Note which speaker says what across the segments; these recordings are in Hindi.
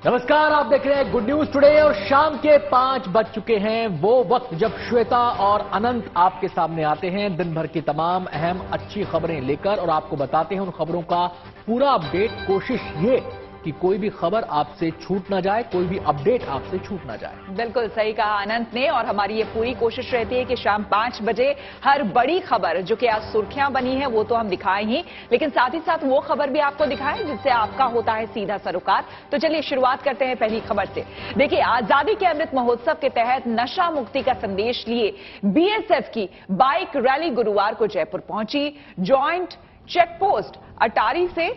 Speaker 1: नमस्कार, आप देख रहे हैं गुड न्यूज टुडे और शाम के 5 बज चुके हैं। वो वक्त जब श्वेता और अनंत आपके सामने आते हैं दिन भर की तमाम अहम अच्छी खबरें लेकर और आपको बताते हैं उन खबरों का पूरा अपडेट। कोशिश ये कि कोई भी खबर आपसे छूट ना जाए, कोई भी अपडेट आपसे छूट ना जाए।
Speaker 2: बिल्कुल सही कहा अनंत ने, और हमारी ये पूरी कोशिश रहती है कि शाम 5 बजे हर बड़ी खबर जो कि आज सुर्खियां बनी है वो तो हम दिखाएं ही, लेकिन साथ ही साथ वो खबर भी आपको दिखाएं जिससे आपका होता है सीधा सरोकार। तो चलिए शुरुआत करते हैं पहली खबर से। देखिए, आजादी के अमृत महोत्सव के तहत नशा मुक्ति का संदेश लिए बीएसएफ की बाइक रैली गुरुवार को जयपुर पहुंची। ज्वाइंट चेक पोस्ट अटारी से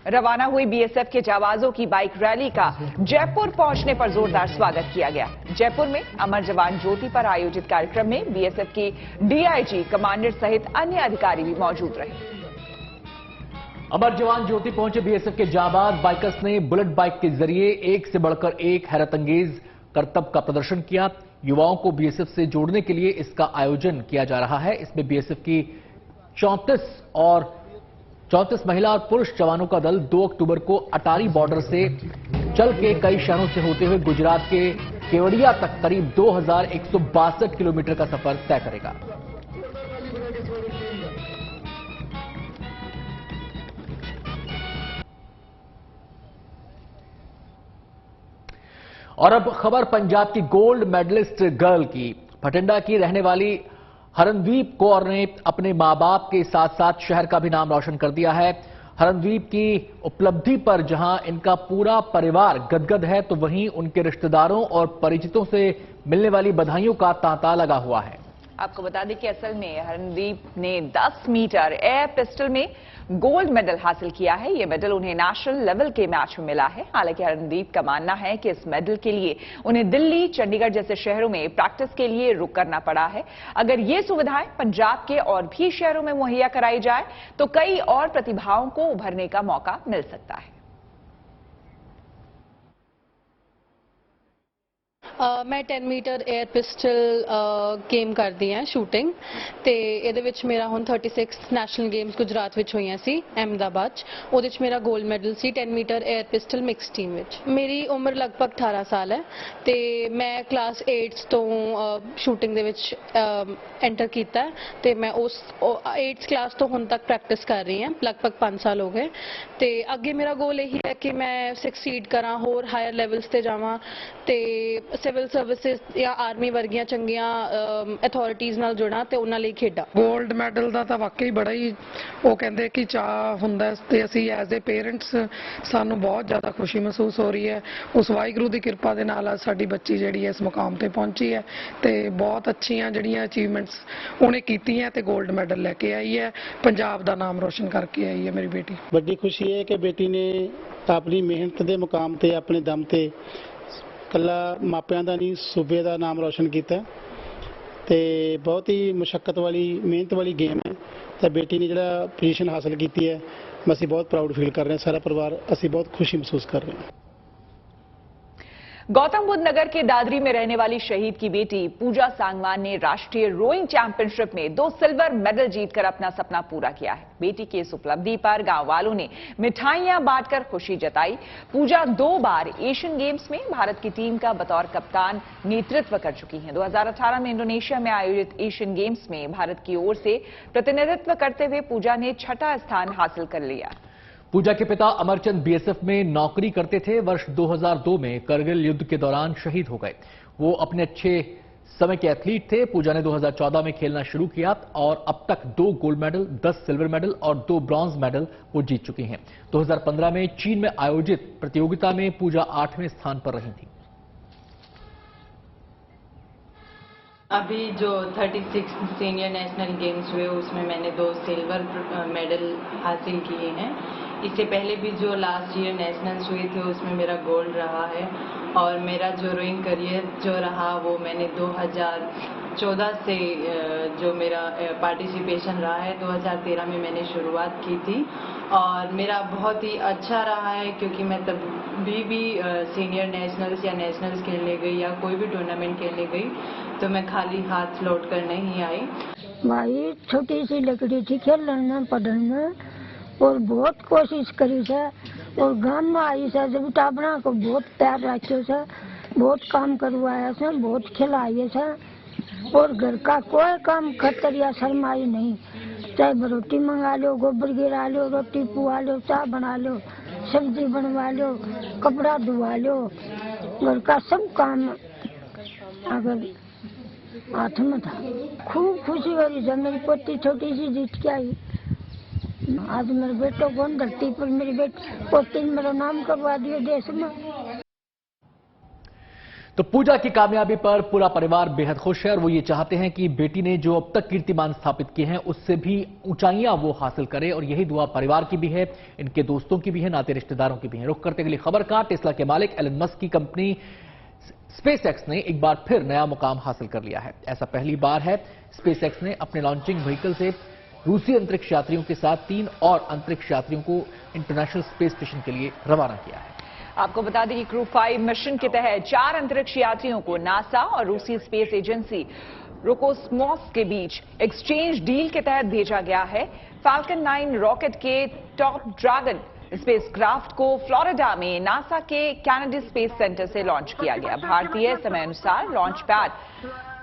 Speaker 2: रवाना हुई बीएसएफ के जाबाजों की बाइक रैली का जयपुर पहुंचने पर जोरदार स्वागत किया गया। जयपुर में अमर जवान ज्योति पर आयोजित कार्यक्रम में बीएसएफ की डीआईजी कमांडर सहित अन्य अधिकारी भी मौजूद रहे।
Speaker 1: अमर जवान ज्योति पहुंचे बीएसएफ के जाबाज बाइकर्स ने बुलेट बाइक के जरिए एक से बढ़कर एक हैरतअंगेज करतब का प्रदर्शन किया। युवाओं को बीएसएफ से जोड़ने के लिए इसका आयोजन किया जा रहा है। इसमें बीएसएफ की 34 महिला और पुरुष जवानों का दल 2 अक्टूबर को अटारी बॉर्डर से चल के कई शहरों से होते हुए गुजरात के केवड़िया तक करीब 2162 किलोमीटर का सफर तय करेगा। और अब खबर पंजाब की गोल्ड मेडलिस्ट गर्ल की। भटिंडा की रहने वाली हरनदीप कौर ने अपने मां बाप के साथ साथ शहर का भी नाम रोशन कर दिया है। हरनदीप की उपलब्धि पर जहां इनका पूरा परिवार गदगद है, तो वहीं उनके रिश्तेदारों और परिचितों से मिलने वाली बधाइयों का तांता लगा हुआ है।
Speaker 2: आपको बता दें कि असल में हरनदीप ने 10 मीटर एयर पिस्टल में गोल्ड मेडल हासिल किया है। यह मेडल उन्हें नेशनल लेवल के मैच में मिला है। हालांकि हरनदीप का मानना है कि इस मेडल के लिए उन्हें दिल्ली, चंडीगढ़ जैसे शहरों में प्रैक्टिस के लिए रुक करना पड़ा है। अगर ये सुविधाएं पंजाब के और भी शहरों में मुहैया कराई जाए तो कई और प्रतिभाओं को उभरने का मौका मिल सकता है।
Speaker 3: मैं 10 मीटर एयर पिस्टल गेम करदी हां शूटिंग ते ਇਹਦੇ ਵਿੱਚ ਮੇਰਾ ਹੁਣ 36 ਨੈਸ਼ਨਲ ਗੇਮਸ ਗੁਜਰਾਤ ਵਿੱਚ ਹੋਈਆਂ ਸੀ ਅਹਿਮਦਾਬਾਦ 'ਚ। ਉਹਦੇ 'ਚ ਮੇਰਾ 골ਡ ਮੈਡਲ ਸੀ 10 metre air pistol mix team ਵਿੱਚ। ਮੇਰੀ ਉਮਰ ਲਗਭਗ 18 ਸਾਲ ਹੈ ਤੇ ਮੈਂ ਕਲਾਸ 8 ਤੋਂ ਸ਼ੂਟਿੰਗ ਦੇ ਵਿੱਚ ਐਂਟਰ ਕੀਤਾ ਤੇ ਮੈਂ ਉਸ 8th ਕਲਾਸ ਤੋਂ ਹੁਣ ਤੱਕ ਪ੍ਰੈਕਟਿਸ ਕਰ ਰਹੀ ਹਾਂ। ਲਗਭਗ 5 ਸਾਲ ਹੋ ਗਏ ਤੇ ਅੱਗੇ ਮੇਰਾ ਗੋਲ ਇਹੀ ਹੈ ਕਿ ਮੈਂ ਸਕਸੀਡ ਕਰਾਂ, ਹੋਰ ਹਾਇਰ ਲੈਵਲਸ ਤੇ ਜਾਵਾਂ ਤੇ ਸਿਵਲ ਸਰਵਿਸਿਜ਼ ਜਾਂ ਆਰਮੀ ਵਰਗੀਆਂ ਚੰਗੀਆਂ ਅਥਾਰਟੀਜ਼ ਨਾਲ ਜੁੜਾਂ ਤੇ ਉਹਨਾਂ ਲਈ ਖੇਡਾਂ।
Speaker 4: ਗੋਲਡ ਮੈਡਲ ਦਾ ਤਾਂ ਵਾਕਈ ਬੜਾ ਹੀ ਉਹ ਕਹਿੰਦੇ ਕਿ ਚਾਅ ਹੁੰਦਾ ਤੇ ਅਸੀਂ ਐਜ਼ ਏ ਪੇਰੈਂਟਸ ਸਾਨੂੰ ਬਹੁਤ ਜ਼ਿਆਦਾ ਖੁਸ਼ੀ ਮਹਿਸੂਸ ਹੋ ਰਹੀ ਹੈ। ਉਸ ਵਾਹਿਗੁਰੂ ਦੀ ਕਿਰਪਾ ਦੇ ਨਾਲ ਅੱਜ ਸਾਡੀ ਬੱਚੀ ਜਿਹੜੀ ਹੈ ਇਸ ਮੁਕਾਮ ਤੇ ਪਹੁੰਚੀ ਹੈ ਤੇ ਬਹੁਤ ਅੱਛੀਆਂ ਜਿਹੜੀਆਂ ਅਚੀਵਮੈਂਟਸ ਉਹਨੇ ਕੀਤੀਆਂ ਤੇ ਗੋਲਡ ਮੈਡਲ ਲੈ ਕੇ ਆਈ ਹੈ। ਪੰਜਾਬ ਦਾ ਨਾਮ ਰੋਸ਼ਨ ਕਰਕੇ ਆਈ ਹੈ ਮੇਰੀ ਬੇਟੀ।
Speaker 5: ਵੱਡੀ ਖੁਸ਼ੀ ਹੈ ਕਿ ਬੇਟੀ ਨੇ ਆਪਣੀ ਮਿਹਨਤ ਦੇ ਮੁਕਾਮ ਤੇ ਆਪਣੇ ਦਮ ਤੇ ਕੱਲਾ ਮਾਪਿਆਂ ਦਾ ਨਹੀਂ ਸੂਬੇ ਦਾ ਨਾਮ ਰੋਸ਼ਨ ਕੀਤਾ ਤੇ ਬਹੁਤ ਹੀ ਮੁਸ਼ੱਕਤ ਵਾਲੀ ਮਿਹਨਤ ਵਾਲੀ ਗੇਮ ਹੈ ਤੇ ਬੇਟੀ ਨੇ ਜਿਹੜਾ ਪੋਜੀਸ਼ਨ ਹਾਸਲ ਕੀਤੀ ਹੈ ਅਸੀਂ ਬਹੁਤ ਪ੍ਰਾਊਡ ਫੀਲ ਕਰ ਰਹੇ ਹਾਂ। ਸਾਰਾ ਪਰਿਵਾਰ ਅਸੀਂ ਬਹੁਤ ਖੁਸ਼ੀ ਮਹਿਸੂਸ ਕਰ ਰਹੇ ਹਾਂ।
Speaker 2: गौतम बुद्ध नगर के दादरी में रहने वाली शहीद की बेटी पूजा सांगवान ने राष्ट्रीय रोइंग चैंपियनशिप में 2 सिल्वर मेडल जीतकर अपना सपना पूरा किया है। बेटी की इस उपलब्धि पर गांव वालों ने मिठाइयां बांटकर खुशी जताई। पूजा 2 बार एशियन गेम्स में भारत की टीम का बतौर कप्तान नेतृत्व कर चुकी हैं। 2018 में इंडोनेशिया में आयोजित एशियन गेम्स में भारत की ओर से प्रतिनिधित्व करते हुए पूजा ने 6ठा स्थान हासिल कर लिया।
Speaker 1: पूजा के पिता अमरचंद बीएसएफ में नौकरी करते थे। वर्ष 2002 में करगिल युद्ध के दौरान शहीद हो गए। वो अपने अच्छे समय के एथलीट थे। पूजा ने 2014 में खेलना शुरू किया और अब तक 2 गोल्ड मेडल, 10 सिल्वर मेडल और 2 ब्रॉन्ज मेडल वो जीत चुकी हैं। 2015 में चीन में आयोजित प्रतियोगिता में पूजा 8वें स्थान पर रही थी।
Speaker 6: अभी जो 36 सीनियर नेशनल गेम्स हुए उसमें मैंने 2 सिल्वर मेडल हासिल किए हैं। इससे पहले भी जो लास्ट ईयर नेशनल्स हुए थे उसमें मेरा गोल्ड रहा है और मेरा जो रोइंग करियर जो रहा वो मैंने 2014 से जो मेरा पार्टिसिपेशन रहा है 2013 में मैंने शुरुआत की थी और मेरा बहुत ही अच्छा रहा है क्योंकि मैं तभी भी सीनियर नेशनल्स या नेशनल्स खेलने गई या कोई भी टूर्नामेंट खेलने गई तो मैं खाली हाथ लौट कर नहीं आई।
Speaker 7: भाई छोटी सी लकड़ी थी खेलने में, पढ़ने में और बहुत कोशिश करी है और गांव में आई से जब टाबरा को बहुत प्यार रखे से, बहुत काम करवाया से, बहुत खिलाए से और घर का कोई काम खतरिया शर्माई नहीं। चाहे रोटी मंगा लो, गोबर गिरा लो, रोटी पुआ लो, चाय बना लो, सब्जी बनवा लो, कपड़ा धुआ लो, घर का सब काम अगर हाथ में था। खूब खुशी हो रही है। मेरी पोती छोटी सी जीत के आई। आज मेरे बेटों को धरती पर मेरी पोती ने मेरा नाम करवा दिया देश में।
Speaker 1: तो पूजा की कामयाबी पर पूरा परिवार बेहद खुश है और वो ये चाहते हैं कि बेटी ने जो अब तक कीर्तिमान स्थापित किए हैं उससे भी ऊंचाइयां वो हासिल करे और यही दुआ परिवार की भी है, इनके दोस्तों की भी है, नाते रिश्तेदारों की भी है। रुख करते अगली खबर का, टेस्ला के मालिक एलन मस्क की कंपनी स्पेसएक्स ने एक बार फिर नया मुकाम हासिल कर लिया है। ऐसा पहली बार है। स्पेसएक्स ने अपने लॉन्चिंग व्हीकल से रूसी अंतरिक्ष यात्रियों के साथ 3 और अंतरिक्ष यात्रियों को इंटरनेशनल स्पेस स्टेशन के लिए रवाना किया है।
Speaker 2: आपको बता दें कि क्रू 5 मिशन के तहत 4 अंतरिक्ष यात्रियों को नासा और रूसी स्पेस एजेंसी रोकोस्मोस के बीच एक्सचेंज डील के तहत भेजा गया है। फाल्कन 9 रॉकेट के टॉप ड्रैगन स्पेसक्राफ्ट को फ्लोरिडा में नासा के कैनेडी स्पेस सेंटर से लॉन्च किया गया। भारतीय समय अनुसार लॉन्च पैड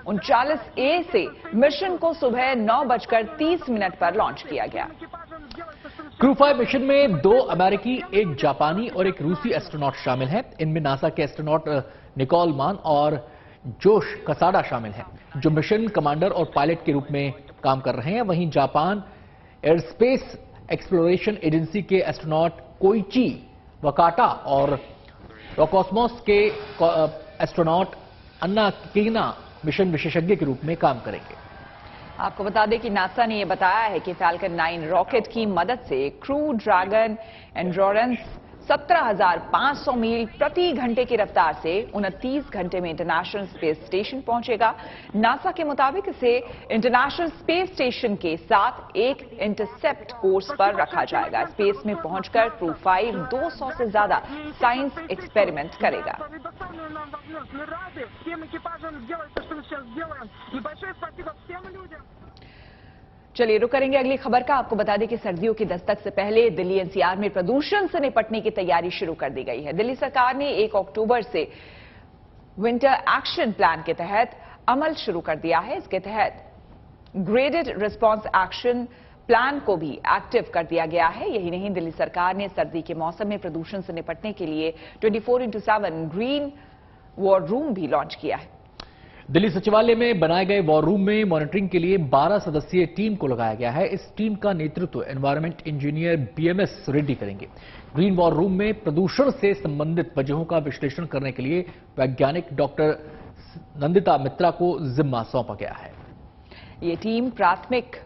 Speaker 2: 39A से मिशन को सुबह 9:30 पर लॉन्च किया गया।
Speaker 1: क्रू 5 मिशन में 2 अमेरिकी, 1 जापानी और 1 रूसी एस्ट्रोनॉट शामिल हैं। इनमें नासा के एस्ट्रोनॉट निकोल मान और जोश कसाडा शामिल हैं, जो मिशन कमांडर और पायलट के रूप में काम कर रहे हैं। वहीं जापान एयरस्पेस एक्सप्लोरेशन एजेंसी के एस्ट्रोनॉट कोइची वकाटा और रोकोस्मोस के एस्ट्रोनॉट अन्ना कीना मिशन विशेषज्ञ के रूप में काम करेंगे।
Speaker 2: आपको बता दें कि नासा ने यह बताया है कि फाल्कन 9 रॉकेट की मदद से क्रू ड्रैगन एंड्योरेंस 17,500 मील प्रति घंटे की रफ्तार से 29 घंटे में इंटरनेशनल स्पेस स्टेशन पहुंचेगा। नासा के मुताबिक इसे इंटरनेशनल स्पेस स्टेशन के साथ एक इंटरसेप्ट कोर्स पर रखा जाएगा। स्पेस में पहुंचकर क्रू 5 200 से ज्यादा साइंस एक्सपेरिमेंट करेगा। चलिए रुक करेंगे अगली खबर का। आपको बता दें कि सर्दियों की दस्तक से पहले दिल्ली एनसीआर में प्रदूषण से निपटने की तैयारी शुरू कर दी गई है। दिल्ली सरकार ने 1 अक्टूबर से विंटर एक्शन प्लान के तहत अमल शुरू कर दिया है। इसके तहत ग्रेडेड रिस्पांस एक्शन प्लान को भी एक्टिव कर दिया गया है। यही नहीं, दिल्ली सरकार ने सर्दी के मौसम में प्रदूषण से निपटने के लिए 24/7 ग्रीन वॉर रूम भी लॉन्च किया है।
Speaker 1: दिल्ली सचिवालय में बनाए गए वॉर रूम में मॉनिटरिंग के लिए 12 सदस्यीय टीम को लगाया गया है। इस टीम का नेतृत्व एनवायरमेंट इंजीनियर BMS रेड्डी करेंगे। ग्रीन वॉर रूम में प्रदूषण से संबंधित वजहों का विश्लेषण करने के लिए वैज्ञानिक डॉक्टर नंदिता मित्रा को जिम्मा सौंपा गया है।
Speaker 2: ये टीम प्राथमिक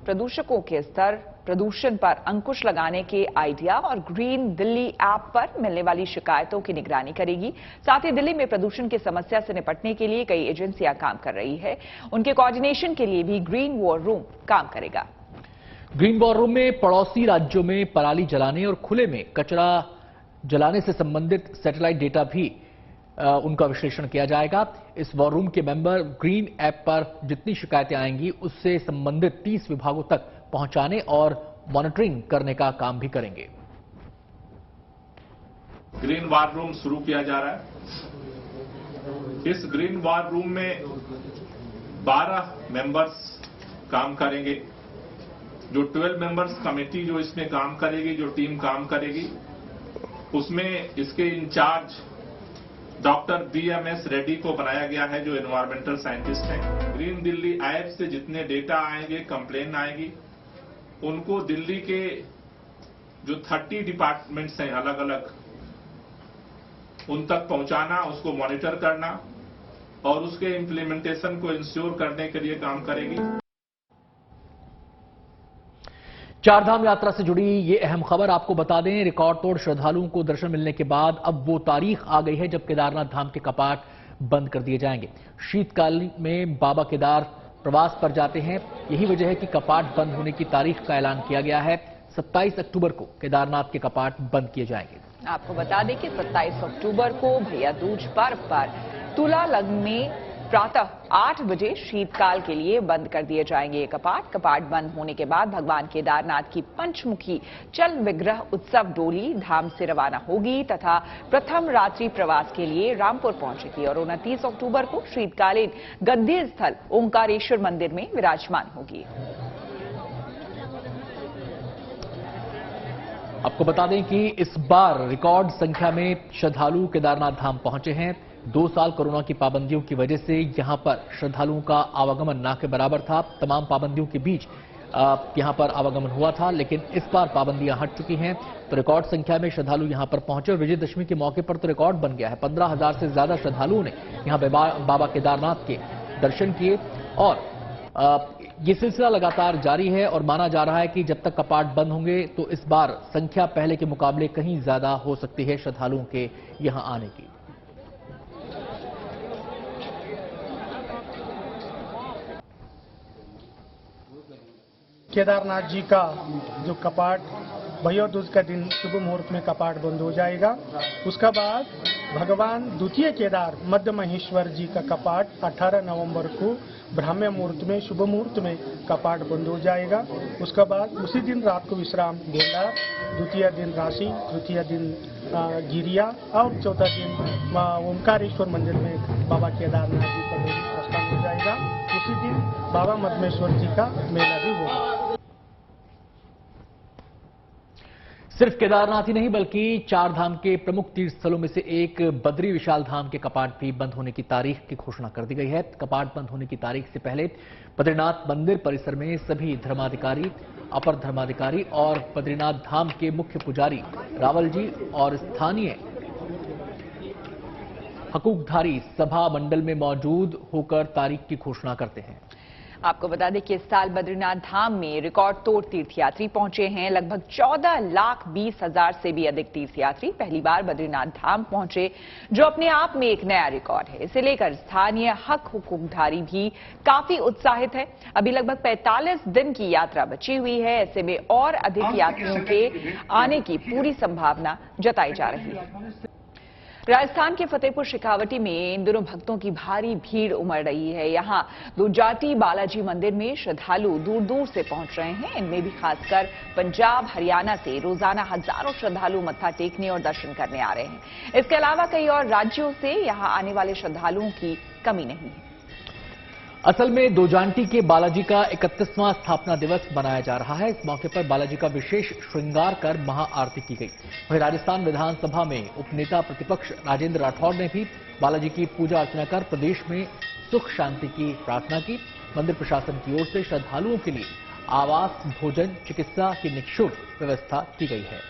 Speaker 2: प्रदूषकों के स्तर, प्रदूषण पर अंकुश लगाने के आइडिया और ग्रीन दिल्ली ऐप पर मिलने वाली शिकायतों की निगरानी करेगी। साथ ही दिल्ली में प्रदूषण की समस्या से निपटने के लिए कई एजेंसियां काम कर रही है। उनके कोऑर्डिनेशन के लिए भी ग्रीन वॉर रूम काम करेगा।
Speaker 1: ग्रीन वॉर रूम में पड़ोसी राज्यों में पराली जलाने और खुले में कचरा जलाने से संबंधित सैटेलाइट डेटा भी उनका विश्लेषण किया जाएगा। इस वॉर रूम के मेंबर ग्रीन ऐप पर जितनी शिकायतें आएंगी उससे संबंधित 30 विभागों तक पहुंचाने और मॉनिटरिंग करने का काम भी करेंगे।
Speaker 8: ग्रीन वॉर रूम शुरू किया जा रहा है। इस ग्रीन वॉर रूम में 12 मेंबर्स काम करेंगे। जो 12 मेंबर्स कमेटी जो इसमें काम करेगी, जो टीम काम करेगी, उसमें इसके इंचार्ज डॉक्टर BMS रेड्डी को बनाया गया है, जो एनवायरमेंटल साइंटिस्ट हैं। ग्रीन दिल्ली ऐप से जितने डेटा आएंगे, कंप्लेन आएगी, उनको दिल्ली के जो 30 डिपार्टमेंट्स हैं अलग अलग, उन तक पहुंचाना, उसको मॉनिटर करना और उसके इम्प्लीमेंटेशन को इंश्योर करने के लिए काम करेगी।
Speaker 1: चारधाम यात्रा से जुड़ी ये अहम खबर आपको बता दें। रिकॉर्ड तोड़ श्रद्धालुओं को दर्शन मिलने के बाद अब वो तारीख आ गई है जब केदारनाथ धाम के कपाट बंद कर दिए जाएंगे। शीतकाल में बाबा केदार प्रवास पर जाते हैं। यही वजह है कि कपाट बंद होने की तारीख का ऐलान किया गया है। 27 अक्टूबर को केदारनाथ के कपाट बंद किए जाएंगे।
Speaker 2: आपको बता दें कि 27 अक्टूबर को भैया दूज पर्व पर तुला लग्न में प्रातः 8 बजे शीतकाल के लिए बंद कर दिए जाएंगे ये कपाट। कपाट बंद होने के बाद भगवान केदारनाथ की पंचमुखी चल विग्रह उत्सव डोली धाम से रवाना होगी तथा प्रथम रात्रि प्रवास के लिए रामपुर पहुंचेगी और 29 अक्टूबर को शीतकालीन गद्दी स्थल ओंकारेश्वर मंदिर में विराजमान होगी।
Speaker 1: आपको बता दें कि इस बार रिकॉर्ड संख्या में श्रद्धालु केदारनाथ धाम पहुंचे हैं। 2 साल कोरोना की पाबंदियों की वजह से यहां पर श्रद्धालुओं का आवागमन ना के बराबर था। तमाम पाबंदियों के बीच यहां पर आवागमन हुआ था, लेकिन इस बार पाबंदियां हट चुकी हैं तो रिकॉर्ड संख्या में श्रद्धालु यहां पर पहुंचे और विजयदशमी के मौके पर तो रिकॉर्ड बन गया है। 15,000 से ज्यादा श्रद्धालुओं ने यहां बाबा केदारनाथ के दर्शन किए और ये सिलसिला लगातार जारी है और माना जा रहा है कि जब तक कपाट बंद होंगे तो इस बार संख्या पहले के मुकाबले कहीं ज्यादा हो सकती है श्रद्धालुओं के यहां आने की।
Speaker 9: केदारनाथ जी का जो कपाट भैया दूज का दिन शुभ मुहूर्त में कपाट बंद हो जाएगा। उसका बाद भगवान द्वितीय केदार मध्य महेश्वर जी का कपाट 18 नवंबर को ब्राह्मण मुहूर्त में शुभ मुहूर्त में कपाट बंद हो जाएगा। उसका बाद उसी दिन रात को विश्राम भंडार, द्वितीय दिन राशि, तृतीय दिन गिरिया और चौथा दिन ओंकारेश्वर मंदिर में बाबा केदारनाथ जी का प्रस्थान हो जाएगा। उसी दिन बाबा मधमेश्वर जी का मेला भी होगा।
Speaker 1: सिर्फ केदारनाथ ही नहीं बल्कि 4 धाम के प्रमुख तीर्थ स्थलों में से एक बद्री विशाल धाम के कपाट भी बंद होने की तारीख की घोषणा कर दी गई है। कपाट बंद होने की तारीख से पहले बद्रीनाथ मंदिर परिसर में सभी धर्माधिकारी, अपर धर्माधिकारी और बद्रीनाथ धाम के मुख्य पुजारी रावल जी और स्थानीय हकूकधारी सभा मंडल में मौजूद होकर तारीख की घोषणा करते हैं।
Speaker 2: आपको बता दें कि इस साल बद्रीनाथ धाम में रिकॉर्ड तोड़ तीर्थयात्री पहुंचे हैं। लगभग 14,20,000 से भी अधिक तीर्थयात्री पहली बार बद्रीनाथ धाम पहुंचे, जो अपने आप में एक नया रिकॉर्ड है। इसे लेकर स्थानीय हक हुकूकधारी भी काफी उत्साहित है। अभी लगभग 45 दिन की यात्रा बची हुई है। ऐसे में और अधिक यात्रियों के आने की पूरी संभावना जताई जा रही है। राजस्थान के फतेहपुर शेखावटी में इन दिनों भक्तों की भारी भीड़ उमड़ रही है। यहां दुजाटी बालाजी मंदिर में श्रद्धालु दूर दूर से पहुंच रहे हैं। इनमें भी खासकर पंजाब, हरियाणा से रोजाना हजारों श्रद्धालु मत्था टेकने और दर्शन करने आ रहे हैं। इसके अलावा कई और राज्यों से यहां आने वाले श्रद्धालुओं की कमी नहीं है।
Speaker 1: असल में दोजांटी के बालाजी का 31वां स्थापना दिवस मनाया जा रहा है। इस मौके पर बालाजी का विशेष श्रृंगार कर महाआरती की गई। वहीं राजस्थान विधानसभा में उपनेता प्रतिपक्ष राजेंद्र राठौड़ ने भी बालाजी की पूजा अर्चना कर प्रदेश में सुख शांति की प्रार्थना की। मंदिर प्रशासन की ओर से श्रद्धालुओं के लिए आवास, भोजन, चिकित्सा की निःशुल्क व्यवस्था की गई है।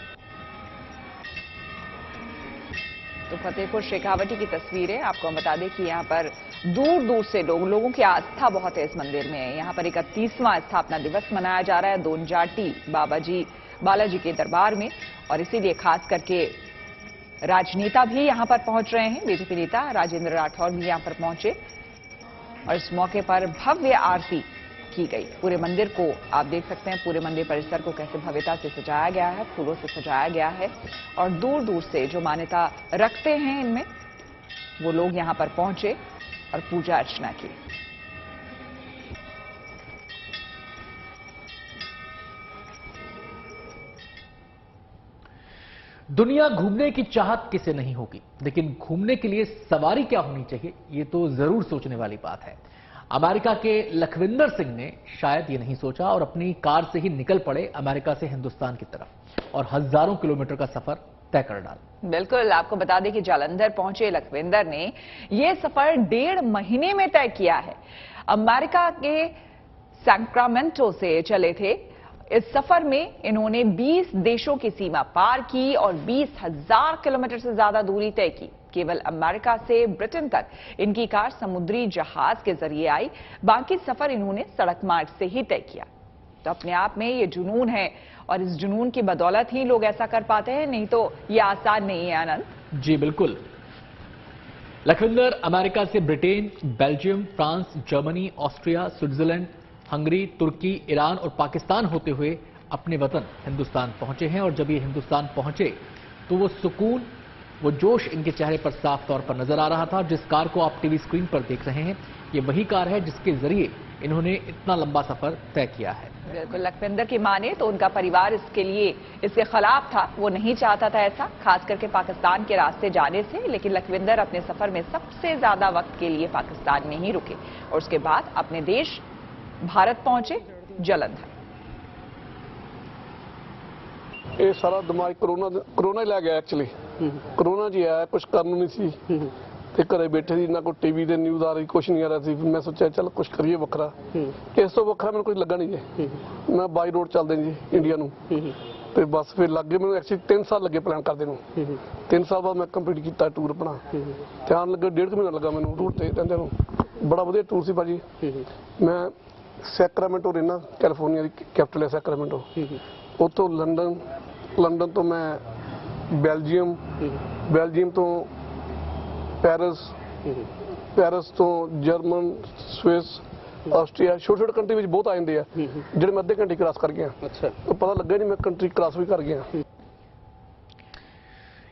Speaker 2: तो फतेहपुर शेखावटी की तस्वीरें आपको हम बता दें कि यहाँ पर दूर दूर से लोगों की आस्था बहुत है इस मंदिर में। यहाँ पर 31वां स्थापना दिवस मनाया जा रहा है दोजाटी बालाजी के दरबार में, और इसीलिए खास करके राजनेता भी यहाँ पर पहुंच रहे हैं। बीजेपी नेता राजेंद्र राठौड़ भी यहाँ पर पहुंचे और इस मौके पर भव्य आरती की गई। पूरे मंदिर को आप देख सकते हैं, पूरे मंदिर परिसर को कैसे भव्यता से सजाया गया है, फूलों से सजाया गया है और दूर दूर से जो मान्यता रखते हैं इनमें वो लोग यहां पर पहुंचे और पूजा अर्चना की।
Speaker 1: दुनिया घूमने की चाहत किसे नहीं होगी, लेकिन घूमने के लिए सवारी क्या होनी चाहिए ये तो जरूर सोचने वाली बात है। अमेरिका के लखविंदर सिंह ने शायद ये नहीं सोचा और अपनी कार से ही निकल पड़े अमेरिका से हिंदुस्तान की तरफ और हजारों किलोमीटर का सफर तय कर डाला।
Speaker 2: बिल्कुल, आपको बता दें कि जालंधर पहुंचे लखविंदर ने यह सफर 1.5 महीने में तय किया है। अमेरिका के सैक्रामेंटो से चले थे। इस सफर में इन्होंने 20 देशों की सीमा पार की और 20,000 किलोमीटर से ज्यादा दूरी तय की। केवल अमेरिका से ब्रिटेन तक इनकी कार समुद्री जहाज के जरिए आई, बाकी सफर इन्होंने सड़क मार्ग से ही तय किया। तो अपने आप में ये जुनून है और इस जुनून की बदौलत ही लोग ऐसा कर पाते हैं, नहीं तो ये आसान नहीं है। आनंद
Speaker 1: जी बिल्कुल। लखविंदर अमेरिका से Britain, Belgium, France, Germany, Austria, Switzerland, Hungary, तुर्की, ईरान और पाकिस्तान होते हुए अपने वतन हिंदुस्तान पहुंचे हैं और जब ये हिंदुस्तान पहुंचे तो वो सुकून, वो जोश इनके चेहरे पर साफ तौर पर नजर आ रहा था। जिस कार को आप टीवी स्क्रीन पर देख रहे हैं, ये वही कार है जिसके जरिए इन्होंने इतना लंबा सफर तय किया है।
Speaker 2: बिल्कुल, लखविंदर की माने तो उनका परिवार इसके खिलाफ था। वो नहीं चाहता था ऐसा, खास करके पाकिस्तान के रास्ते जाने से। लेकिन लखविंदर अपने सफर में सबसे ज्यादा वक्त के लिए पाकिस्तान में ही रुके और उसके बाद अपने देश भारत पहुंचे, जलंधर।
Speaker 10: ਇਹ ਸਾਰਾ ਦਿਮਾਗ ਕਰੋਨਾ ਹੀ ਲੈ ਗਿਆ ਐਕਚੁਅਲੀ। ਕਰੋਨਾ ਜੀ ਆਇਆ, ਕੁਝ ਕਰਨ ਨੂੰ ਨਹੀਂ ਸੀ ਤੇ ਘਰੇ ਬੈਠੇ ਸੀ, ਨਾ ਕੋਈ ਟੀਵੀ ਦੇ ਨਿਊਜ਼ ਆ ਰਹੀ, ਕੁਝ ਨਹੀਂ ਆ ਰਿਹਾ ਸੀ। ਮੈਂ ਸੋਚਿਆ ਚੱਲ ਕੁਝ ਕਰੀਏ ਵੱਖਰਾ। ਇਸ ਤੋਂ ਵੱਖਰਾ ਮੈਨੂੰ ਕੁਝ ਲੱਗਾ ਨਹੀਂ ਜੀ। ਮੈਂ ਬਾਈ ਰੋਡ ਚੱਲਦੇ ਜੀ ਇੰਡੀਆ ਨੂੰ ਤੇ ਬਸ ਫਿਰ ਲੱਗ ਗਏ ਮੈਨੂੰ ਐਕਚੁਅਲੀ 3 ਸਾਲ ਲੱਗੇ ਪਲਾਨ ਕਰਦੇ ਨੂੰ। 3 ਸਾਲ ਬਾਅਦ ਮੈਂ ਕੰਪਲੀਟ ਕੀਤਾ ਟੂਰ ਆਪਣਾ। ਧਿਆਨ ਲੱਗਾ 1.5 ਮਹੀਨਾ ਲੱਗਾ ਮੈਨੂੰ ਟੂਰ ਤੇ ਰਹਿੰਦੇ ਨੂੰ। ਬੜਾ ਵਧੀਆ ਟੂਰ ਸੀ ਭਾਜੀ। ਮੈਂ ਸੈਕਰਾਮੈਂਟੋ ਰਹਿਣਾ, ਕੈਲੀਫੋਰਨੀਆ ਦੀ ਕੈਪੀਟਲ ਹੈ ਸੈਕਰਾਮੈਂਟੋ। ਉੱਥੋਂ ਲੰਡਨ ਤੋਂ ਮੈਂ ਬੈਲਜੀਅਮ ਤੋਂ ਪੈਰਿਸ ਤੋਂ ਜਰਮਨ, ਸਵਿਸ, ਆਸਟਰੀਆ, ਛੋਟੇ ਕੰਟਰੀ ਵਿੱਚ ਬਹੁਤ ਆ ਜਾਂਦੇ ਆ ਜਿਹੜੇ ਮੈਂ ਅੱਧੇ ਘੰਟੇ ਕ੍ਰਾਸ ਕਰ ਗਿਆ। ਅੱਛਾ, तो पता लगा नहीं मैं कंट्री क्रॉस भी कर गया।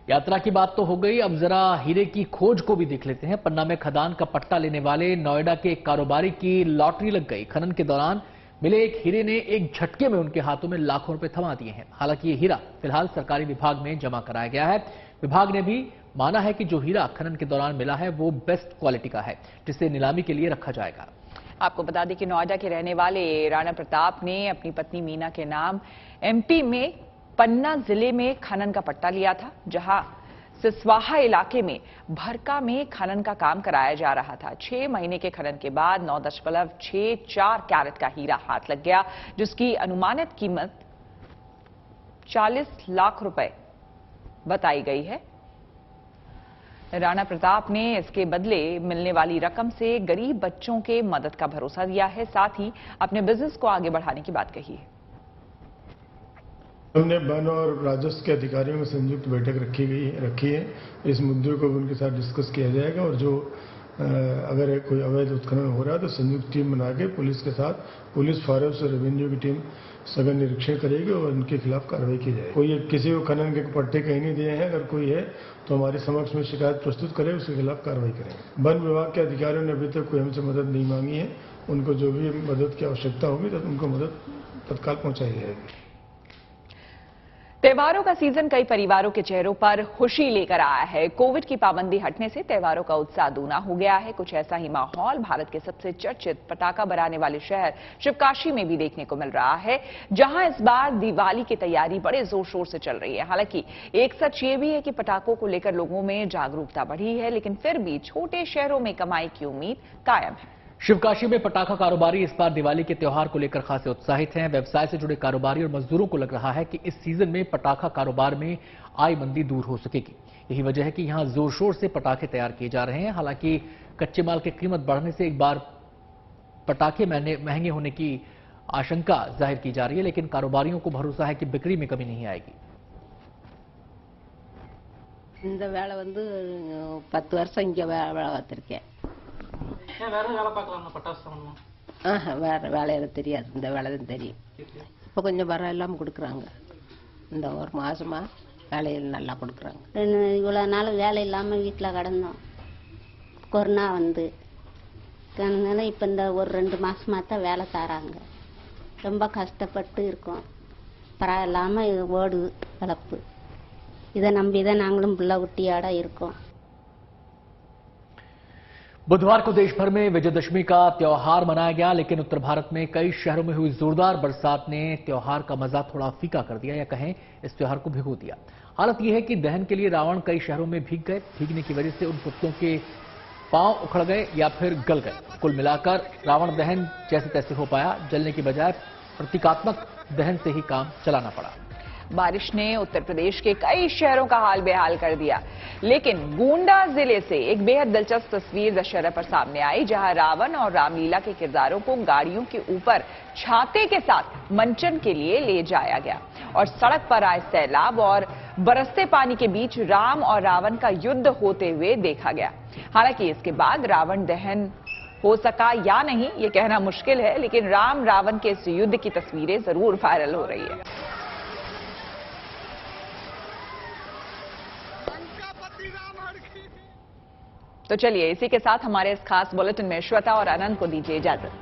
Speaker 1: यात्रा की बात तो हो गई, अब जरा हीरे की खोज को भी देख लेते हैं। पन्ना में खदान का पट्टा लेने वाले नोएडा के एक कारोबारी की लॉटरी लग गई। खनन के दौरान मिले एक हीरे ने एक झटके में उनके हाथों में लाखों रुपए थमा दिए हैं। हालांकि ये हीरा फिलहाल सरकारी विभाग में जमा कराया गया है। विभाग ने भी माना है कि जो हीरा खनन के दौरान मिला है वो बेस्ट क्वालिटी का है, जिसे नीलामी के लिए रखा जाएगा।
Speaker 2: आपको बता दें कि नोएडा के रहने वाले राणा प्रताप ने अपनी पत्नी मीना के नाम एमपी में पन्ना जिले में खनन का पट्टा लिया था, जहां सिसवाहा इलाके में भरका में खनन का काम कराया जा रहा था। 6 महीने के खनन के बाद 9.64 कैरेट का हीरा हाथ लग गया, जिसकी अनुमानित कीमत 40 लाख रुपए बताई गई है। राणा प्रताप ने इसके बदले मिलने वाली रकम से गरीब बच्चों के मदद का भरोसा दिया है, साथ ही अपने बिजनेस को आगे बढ़ाने की बात कही है।
Speaker 11: हमने वन और राजस्व के अधिकारियों में संयुक्त बैठक रखी है। इस मुद्दे को उनके साथ डिस्कस किया जाएगा और जो अगर कोई अवैध उत्खनन हो रहा है तो संयुक्त टीम बना के पुलिस के साथ पुलिस फॉरेस्ट और रेवेन्यू की टीम सघन निरीक्षण करेगी और उनके खिलाफ कार्रवाई की जाएगी। कोई किसी को खनन के पट्टे कहीं नहीं दिए हैं, अगर कोई है तो हमारे समक्ष में शिकायत प्रस्तुत करे, उसके खिलाफ कार्रवाई करेंगे। वन विभाग के अधिकारियों ने अभी तक कोई हमसे मदद नहीं मांगी है। उनको जो भी मदद की आवश्यकता होगी तो उनको मदद तत्काल पहुंचाई जाएगी।
Speaker 2: त्योहारों का सीजन कई परिवारों के चेहरों पर खुशी लेकर आया है। कोविड की पाबंदी हटने से त्योहारों का उत्साह दूना हो गया है। कुछ ऐसा ही माहौल भारत के सबसे चर्चित पटाखा बनाने वाले शहर शिवकाशी में भी देखने को मिल रहा है, जहां इस बार दिवाली की तैयारी बड़े जोर शोर से चल रही है। हालांकि एक सच ये भी है कि पटाखों को लेकर लोगों में जागरूकता बढ़ी है, लेकिन फिर भी छोटे शहरों में कमाई की उम्मीद कायम है।
Speaker 1: शिवकाशी में पटाखा कारोबारी इस बार दिवाली के त्योहार को लेकर खासे उत्साहित हैं। व्यवसाय से जुड़े कारोबारी और मजदूरों को लग रहा है कि इस सीजन में पटाखा कारोबार में आय मंदी दूर हो सकेगी। यही वजह है कि यहां जोर शोर से पटाखे तैयार किए जा रहे हैं। हालांकि कच्चे माल की कीमत बढ़ने से एक बार पटाखे महंगे होने की आशंका जाहिर की जा रही है, लेकिन कारोबारियों को भरोसा है कि बिक्री में कमी नहीं आएगी।
Speaker 12: இந்த வேலை வந்து 10 வருஷம் இங்கே வேலை பார்த்துருக்கேன்.
Speaker 13: வேற வேலை பார்க்கலாம்னா பட்டாசு
Speaker 12: வேற வேலையில தெரியாது, இந்த வேலை தான் தெரியும். இப்போ கொஞ்சம் பரவாயில்லாமல் கொடுக்குறாங்க. இந்த ஒரு மாசமா வேலையில் நல்லா கொடுக்குறாங்க.
Speaker 14: இவ்வளோ நாள் வேலை இல்லாமல் வீட்டில் கிடந்தோம். கொரோனா வந்து அதனால இப்போ இந்த ஒரு 2 மாசமாக தான் வேலை தராங்க. ரொம்ப கஷ்டப்பட்டு இருக்கோம். பரவாயில்லாமல் இது ஓடுது வளர்ப்பு. இதை நம்பி தான் நாங்களும் பிள்ளை குட்டியாட இருக்கோம்।
Speaker 1: बुधवार को देश भर में विजयदशमी का त्योहार मनाया गया, लेकिन उत्तर भारत में कई शहरों में हुई जोरदार बरसात ने त्योहार का मजा थोड़ा फीका कर दिया, या कहें इस त्योहार को भिगो दिया। हालत यह है कि दहन के लिए रावण कई शहरों में भीग गए। भीगने की वजह से उन पुतलों के पांव उखड़ गए या फिर गल गए। कुल मिलाकर रावण दहन जैसे तैसे हो पाया, जलने की बजाय प्रतीकात्मक दहन से ही काम चलाना पड़ा।
Speaker 2: बारिश ने उत्तर प्रदेश के कई शहरों का हाल बेहाल कर दिया, लेकिन गोंडा जिले से एक बेहद दिलचस्प तस्वीर दशहरा पर सामने आई, जहां रावण और रामलीला के किरदारों को गाड़ियों के ऊपर छाते के साथ मंचन के लिए ले जाया गया और सड़क पर आए सैलाब और बरसते पानी के बीच राम और रावण का युद्ध होते हुए देखा गया। हालांकि इसके बाद रावण दहन हो सका या नहीं ये कहना मुश्किल है, लेकिन राम रावण के इस युद्ध की तस्वीरें जरूर वायरल हो रही है। तो चलिए इसी के साथ हमारे इस खास बुलेटिन में श्वेता और आनंद को दीजिए इजाजत।